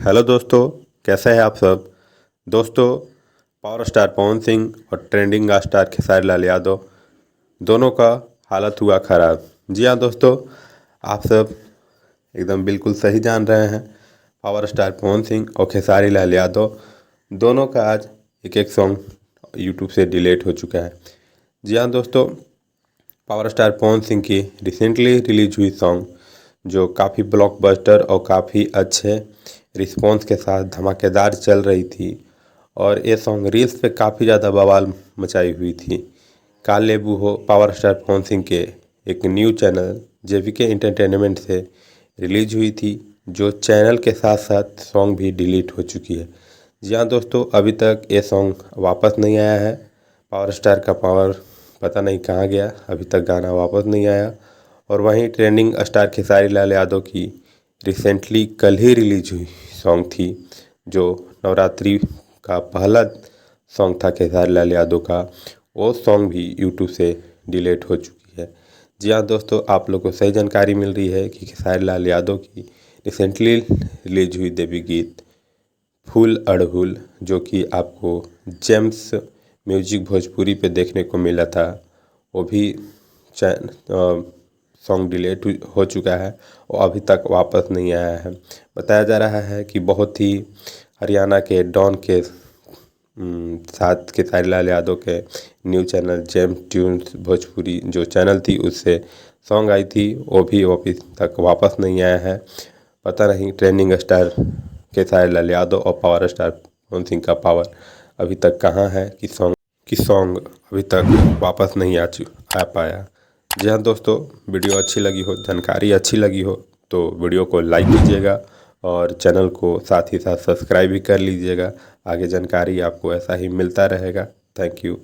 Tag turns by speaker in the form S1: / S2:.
S1: Hello दोस्तों, कैसे हैं आप सब। दोस्तों, पावर स्टार पवन सिंह और ट्रेंडिंग स्टार खेसारी लाल यादव दोनों का हालत हुआ खराब। जी हाँ दोस्तों, आप सब एकदम बिल्कुल सही जान रहे हैं। पावर स्टार पवन सिंह और खेसारी लाल यादव दोनों का आज एक एक सॉन्ग यूट्यूब से डिलीट हो चुका है। जी हाँ दोस्तों, पावर स्टार पवन सिंह की रिसेंटली रिलीज हुई सॉन्ग जो काफ़ी ब्लॉकबस्टर और काफ़ी अच्छे रिस्पॉन्स के साथ धमाकेदार चल रही थी और ये सॉन्ग रील्स पे काफ़ी ज़्यादा बवाल मचाई हुई थी। काले बूहो पावर स्टार पवन सिंह के एक न्यू चैनल जेवीके एंटरटेनमेंट से रिलीज हुई थी, जो चैनल के साथ साथ सॉन्ग भी डिलीट हो चुकी है। जी हाँ दोस्तों, अभी तक ये सॉन्ग वापस नहीं आया है। पावर स्टार का पावर पता नहीं कहाँ गया, अभी तक गाना वापस नहीं आया। और वहीं ट्रेंडिंग स्टार खेसारी लाल यादव की रिसेंटली कल ही रिलीज हुई सॉन्ग थी, जो नवरात्रि का पहला सॉन्ग था खेसारी लाल यादव का, वो सॉन्ग भी यूट्यूब से डिलीट हो चुकी है। जी हाँ दोस्तों, आप लोग को सही जानकारी मिल रही है कि खेसारी लाल यादव की रिसेंटली रिलीज हुई देवी गीत फूल अड़हुल, जो कि आपको जेम्स म्यूजिक भोजपुरी पे देखने को मिला था, वो भी सॉन्ग डिलीट हो चुका है और अभी तक वापस नहीं आया है। बताया जा रहा है कि बहुत ही हरियाणा के डॉन के साथ खेसारी लाल यादव के new channel James tunes Bhojpuri जो चैनल थी उससे सॉन्ग आई थी, वो भी अभी तक वापस नहीं आया है। पता नहीं ट्रेंडिंग स्टार खेसारी लाल यादव और पावर स्टार पवन सिंह का पावर अभी तक कहाँ है कि सॉन्ग अभी तक वापस नहीं आ पाया। जी हाँ दोस्तों, वीडियो अच्छी लगी हो, जानकारी अच्छी लगी हो तो वीडियो को लाइक कीजिएगा और चैनल को साथ ही साथ सब्सक्राइब भी कर लीजिएगा। आगे जानकारी आपको ऐसा ही मिलता रहेगा। Thank you.